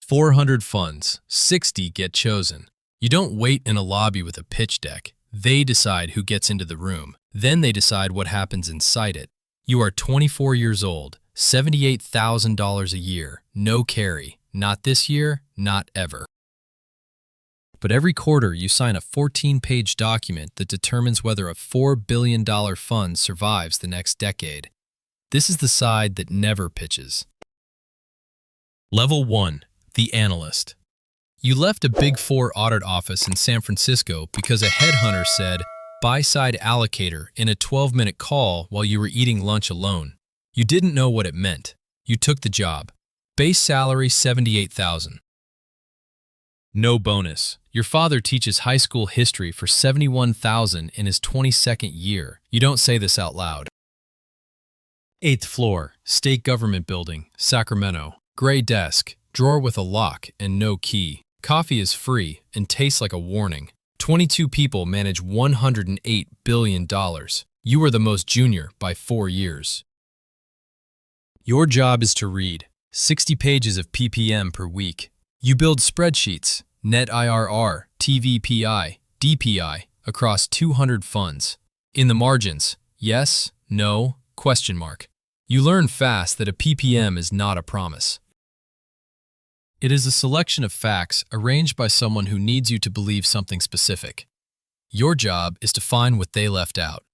400 funds, 60 get chosen. You don't wait in a lobby with a pitch deck. They decide who gets into the room. Then they decide what happens inside it. You are 24 years old, $78,000 a year, no carry. Not this year, not ever. But every quarter you sign a 14-page document that determines whether a $4 billion fund survives the next decade. This is the side that never pitches. Level 1. The Analyst. You left a Big Four audit office in San Francisco because a headhunter said, buy-side allocator in a 12-minute call while you were eating lunch alone. You didn't know what it meant. You took the job. Base salary $78,000. No bonus. Your father teaches high school history for $71,000 in his 22nd year. You don't say this out loud. 8th floor, State Government Building, Sacramento. Gray desk, drawer with a lock and no key. Coffee is free and tastes like a warning. 22 people manage $108 billion. You are the most junior by 4 years. Your job is to read 60 pages of PPM per week. You build spreadsheets, net IRR, TVPI, DPI, across 200 funds. In the margins, yes, no, question mark. You learn fast that a PPM is not a promise. It is a selection of facts arranged by someone who needs you to believe something specific. Your job is to find what they left out.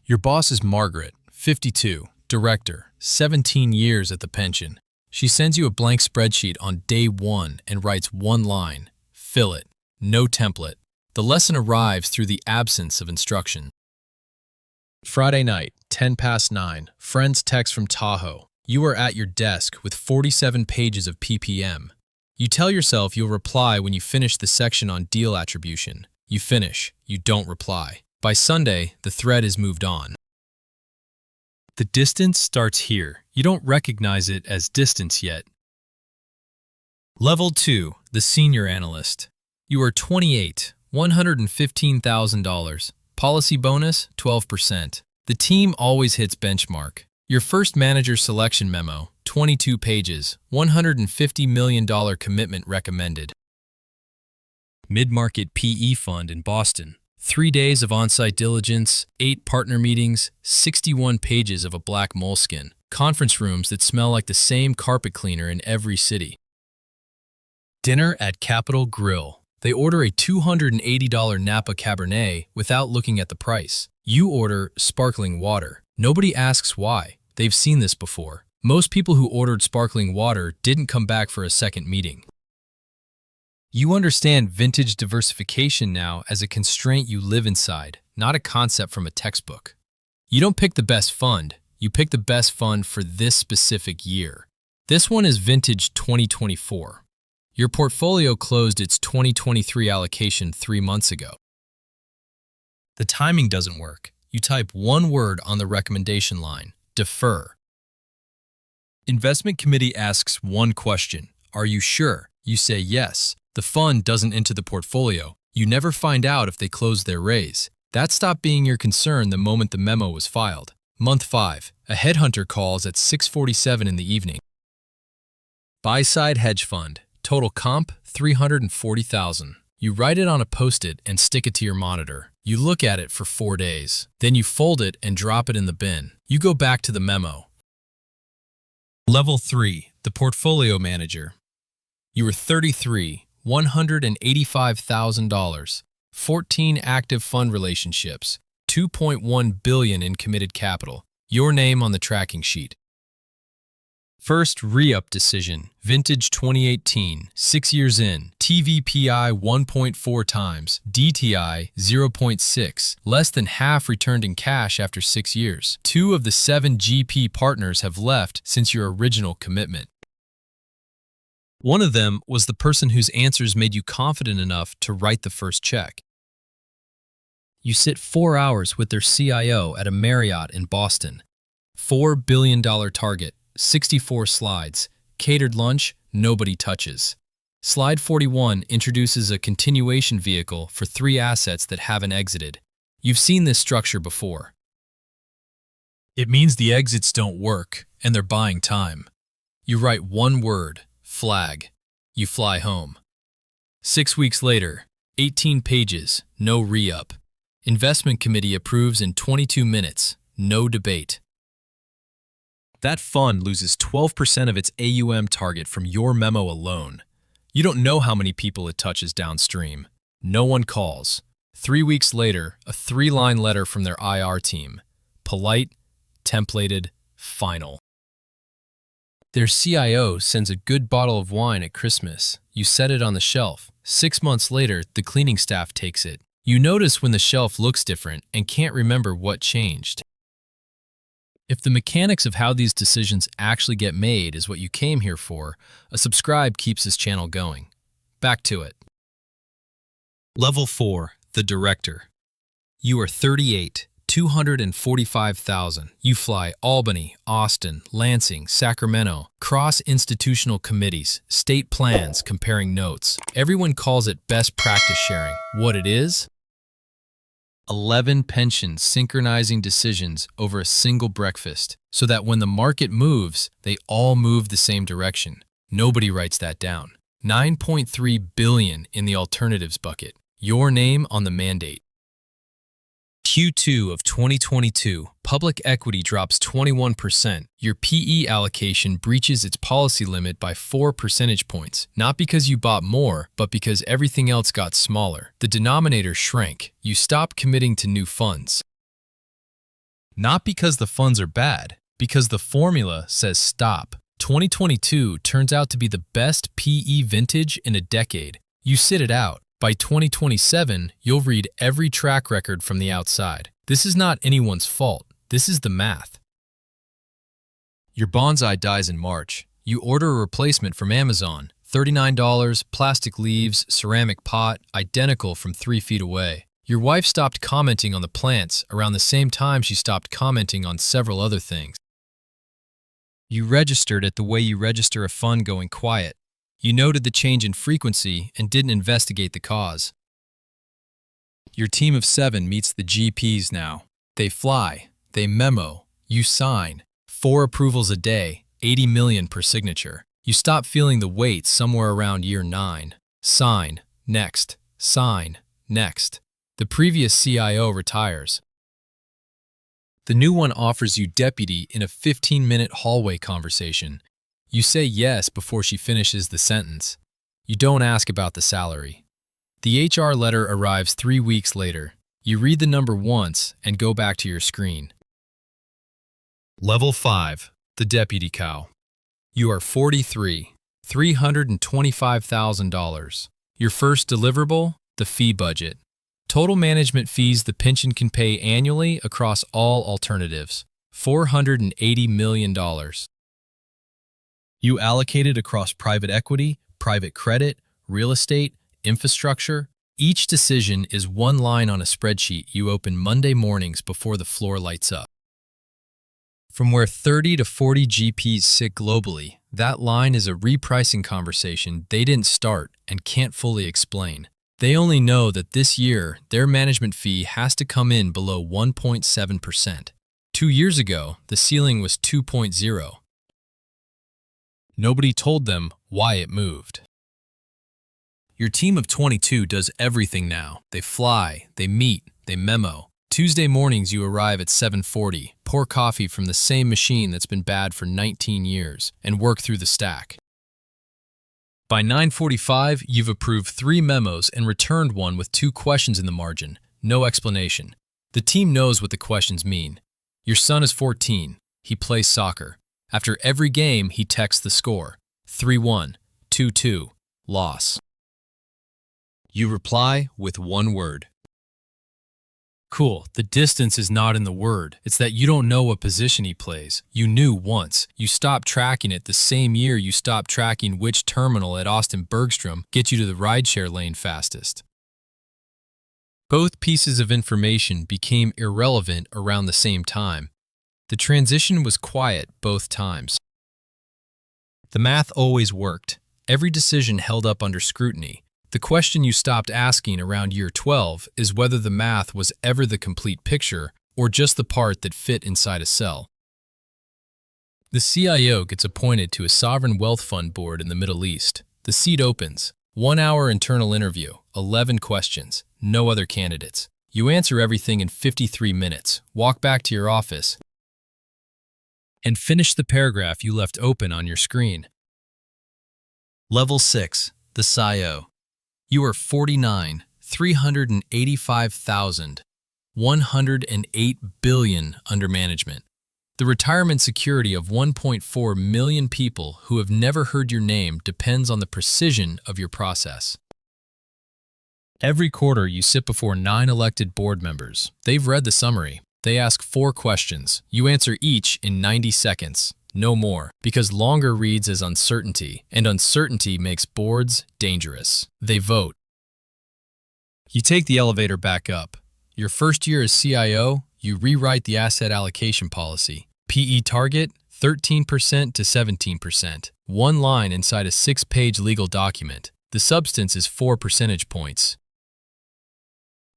Your boss is Margaret, 52, director, 17 years at the pension. She sends you a blank spreadsheet on day 1 and writes one line, fill it, no template. The lesson arrives through the absence of instruction. Friday night, 9:10, friends text from Tahoe. You are at your desk with 47 pages of PPM. You tell yourself you'll reply when you finish the section on deal attribution. You finish, you don't reply. By Sunday, the thread is moved on. The distance starts here. You don't recognize it as distance yet. Level 2, the Senior Analyst. You are 28, $115,000. Policy bonus, 12%. The team always hits benchmark. Your first manager selection memo, 22 pages, $150 million commitment recommended. Mid-market PE fund in Boston. 3 days of on-site diligence, 8 partner meetings, 61 pages of a black moleskin. Conference rooms that smell like the same carpet cleaner in every city. Dinner at Capitol Grill. They order a $280 Napa Cabernet without looking at the price. You order sparkling water. Nobody asks why. They've seen this before. Most people who ordered sparkling water didn't come back for a second meeting. You understand vintage diversification now as a constraint you live inside, not a concept from a textbook. You don't pick the best fund, you pick the best fund for this specific year. This one is vintage 2024. Your portfolio closed its 2023 allocation 3 months ago. The timing doesn't work. You type one word on the recommendation line, defer. Investment committee asks one question, are you sure? You say yes. The fund doesn't enter the portfolio. You never find out if they closed their raise. That stopped being your concern the moment the memo was filed. Month 5, a headhunter calls at 6:47 in the evening. Buy-side hedge fund, total comp $340,000. You write it on a Post-it and stick it to your monitor. You look at it for 4 days. Then you fold it and drop it in the bin. You go back to the memo. Level 3, the portfolio manager. You are 33, $185,000, 14 active fund relationships, $2.1 billion in committed capital. Your name on the tracking sheet. First re-up decision, vintage 2018, 6 years in, TVPI 1.4 times, DTI 0.6, less than half returned in cash after 6 years. 2 of the 7 GP partners have left since your original commitment. One of them was the person whose answers made you confident enough to write the first check. You sit 4 hours with their CIO at a Marriott in Boston. $4 billion target, 64 slides, catered lunch, nobody touches. Slide 41 introduces a continuation vehicle for 3 assets that haven't exited. You've seen this structure before. It means the exits don't work, and they're buying time. You write one word, flag. You fly home. 6 weeks later, 18 pages, no re-up. Investment committee approves in 22 minutes, no debate. That fund loses 12% of its AUM target from your memo alone. You don't know how many people it touches downstream. No one calls. 3 weeks later, a 3-line letter from their IR team. Polite, templated, final. Their CIO sends a good bottle of wine at Christmas. You set it on the shelf. 6 months later, the cleaning staff takes it. You notice when the shelf looks different and can't remember what changed. If the mechanics of how these decisions actually get made is what you came here for, a subscribe keeps this channel going. Back to it. Level 4, the director. You are 38, 245,000. You fly Albany, Austin, Lansing, Sacramento, cross-institutional committees, state plans, comparing notes. Everyone calls it best practice sharing. What it is? 11 pensions synchronizing decisions over a single breakfast, so that when the market moves, they all move the same direction. Nobody writes that down. $9.3 billion in the alternatives bucket. Your name on the mandate. Q2 of 2022, public equity drops 21%. Your PE allocation breaches its policy limit by 4 percentage points, not because you bought more, but because everything else got smaller. The denominator shrank. You stop committing to new funds. Not because the funds are bad, because the formula says stop. 2022 turns out to be the best PE vintage in a decade. You sit it out. By 2027, you'll read every track record from the outside. This is not anyone's fault. This is the math. Your bonsai dies in March. You order a replacement from Amazon. $39, plastic leaves, ceramic pot, identical from 3 feet away. Your wife stopped commenting on the plants around the same time she stopped commenting on several other things. You registered it the way you register a fund going quiet. You noted the change in frequency and didn't investigate the cause. Your team of 7 meets the GPs now. They fly, they memo, you sign. 4 approvals a day, 80 million per signature. You stop feeling the weight somewhere around year 9. Sign, next, sign, next. The previous CIO retires. The new one offers you deputy in a 15-minute hallway conversation. You say yes before she finishes the sentence. You don't ask about the salary. The HR letter arrives 3 weeks later. You read the number once and go back to your screen. Level 5, the deputy cow. You are 43, $325,000. Your first deliverable, the fee budget. Total management fees the pension can pay annually across all alternatives, $480 million. You allocate it across private equity, private credit, real estate, infrastructure. Each decision is one line on a spreadsheet you open Monday mornings before the floor lights up. From where 30 to 40 GPs sit globally, that line is a repricing conversation they didn't start and can't fully explain. They only know that this year, their management fee has to come in below 1.7%. 2 years ago, the ceiling was 2.0. Nobody told them why it moved. Your team of 22 does everything now. They fly, they meet, they memo. Tuesday mornings you arrive at 7:40, pour coffee from the same machine that's been bad for 19 years, and work through the stack. By 9:45, you've approved 3 memos and returned one with 2 questions in the margin. No explanation. The team knows what the questions mean. Your son is 14. He plays soccer. After every game, he texts the score. 3-1, 2-2, loss. You reply with one word. Cool, the distance is not in the word. It's that you don't know what position he plays. You knew once. You stopped tracking it the same year you stopped tracking which terminal at Austin Bergstrom gets you to the rideshare lane fastest. Both pieces of information became irrelevant around the same time. The transition was quiet both times. The math always worked. Every decision held up under scrutiny. The question you stopped asking around year 12 is whether the math was ever the complete picture or just the part that fit inside a cell. The CIO gets appointed to a sovereign wealth fund board in the Middle East. The seat opens. 1 hour internal interview, 11 questions, no other candidates. You answer everything in 53 minutes, walk back to your office, and finish the paragraph you left open on your screen. Level 6, the CIO. You are 49, 385,108 billion under management. The retirement security of 1.4 million people who have never heard your name depends on the precision of your process. Every quarter, you sit before 9 elected board members. They've read the summary. They ask 4 questions. You answer each in 90 seconds, no more, because longer reads as uncertainty, and uncertainty makes boards dangerous. They vote. You take the elevator back up. Your first year as CIO, you rewrite the asset allocation policy. PE target, 13% to 17%. One line inside a 6-page legal document. The substance is 4 percentage points.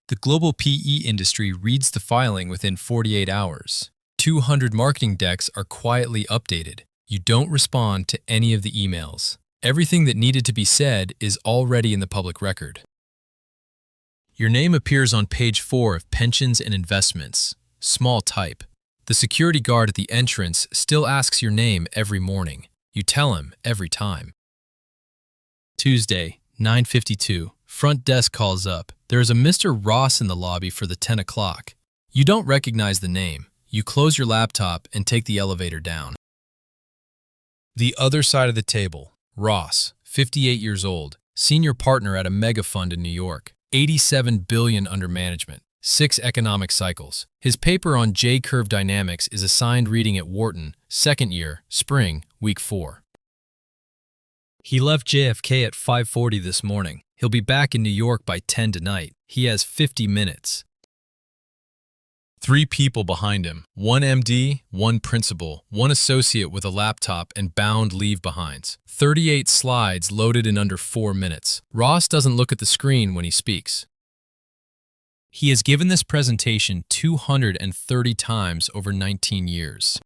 The global PE industry reads the filing within 48 hours. 200 marketing decks are quietly updated. You don't respond to any of the emails. Everything that needed to be said is already in the public record. Your name appears on page 4 of Pensions and Investments, small type. The security guard at the entrance still asks your name every morning. You tell him every time. Tuesday, 9:52. Front desk calls up. There is a Mr. Ross in the lobby for the 10 o'clock. You don't recognize the name. You close your laptop and take the elevator down. The other side of the table, Ross, 58 years old, senior partner at a mega fund in New York, 87 billion under management, 6 economic cycles. His paper on J-curve dynamics is assigned reading at Wharton, second year, spring, week 4. He left JFK at 5:40 this morning. He'll be back in New York by 10 tonight. He has 50 minutes. 3 people behind him, 1 MD, 1 principal, 1 associate with a laptop and bound leave-behinds. 38 slides loaded in under 4 minutes. Ross doesn't look at the screen when he speaks. He has given this presentation 230 times over 19 years.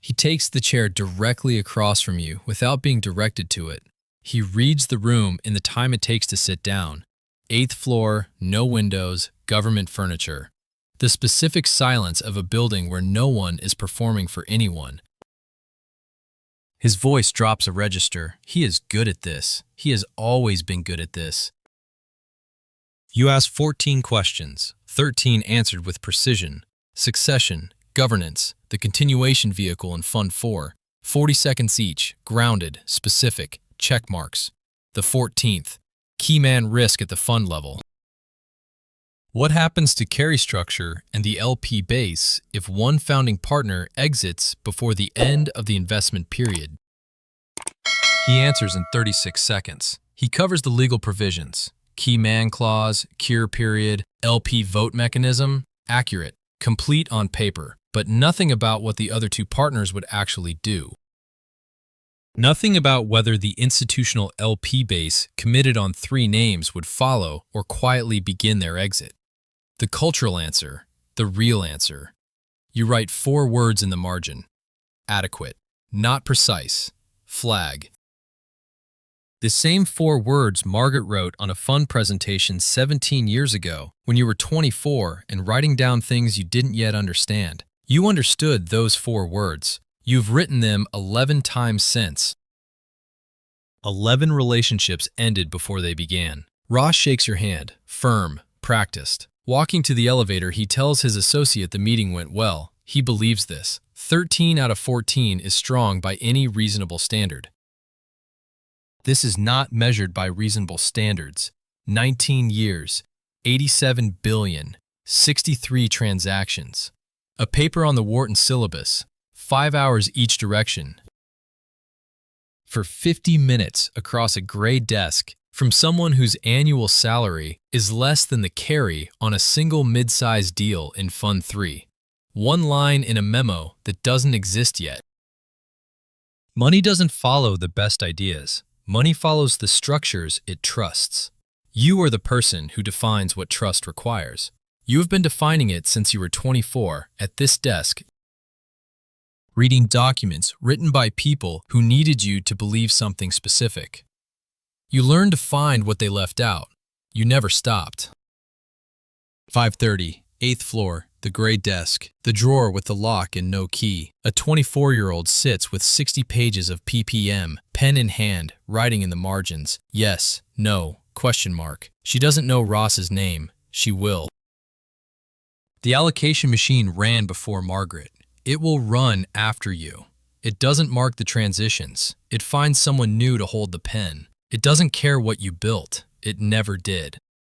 He takes the chair directly across from you without being directed to it. He reads the room in the time it takes to sit down. 8th floor, no windows, government furniture. The specific silence of a building where no one is performing for anyone. His voice drops a register. He is good at this. He has always been good at this. You ask 14 questions, 13 answered with precision. Succession, governance, the continuation vehicle in Fund 4. 40 seconds each, grounded, specific, check marks. The 14th, key man risk at the fund level. What happens to carry structure and the LP base if one founding partner exits before the end of the investment period? He answers in 36 seconds. He covers the legal provisions. Key man clause, cure period, LP vote mechanism, accurate, complete on paper, but nothing about what the other 2 partners would actually do. Nothing about whether the institutional LP base committed on 3 names would follow or quietly begin their exit. The cultural answer, the real answer. You write 4 words in the margin. Adequate, not precise, flag. The same 4 words Margaret wrote on a fund presentation 17 years ago when you were 24 and writing down things you didn't yet understand. You understood those 4 words. You've written them 11 times since. 11 relationships ended before they began. Ross shakes your hand, firm, practiced. Walking to the elevator, he tells his associate the meeting went well. He believes this. 13 out of 14 is strong by any reasonable standard. This is not measured by reasonable standards. 19 years, 87 billion, 63 transactions. A paper on the Wharton syllabus, 5 hours each direction. For 50 minutes across a gray desk from someone whose annual salary is less than the carry on a single mid-sized deal in Fund 3. 1 line in a memo that doesn't exist yet. Money doesn't follow the best ideas. Money follows the structures it trusts. You are the person who defines what trust requires. You have been defining it since you were 24 at this desk. Reading documents written by people who needed you to believe something specific. You learned to find what they left out. You never stopped. 5:30, 8th floor, the gray desk, the drawer with the lock and no key. A 24-year-old sits with 60 pages of ppm, pen in hand, writing in the margins. Yes, no, question mark. She doesn't know Ross's name. She will. The allocation machine ran before Margaret. It will run after you. It doesn't mark the transitions. It finds someone new to hold the pen. It doesn't care what you built. It never did.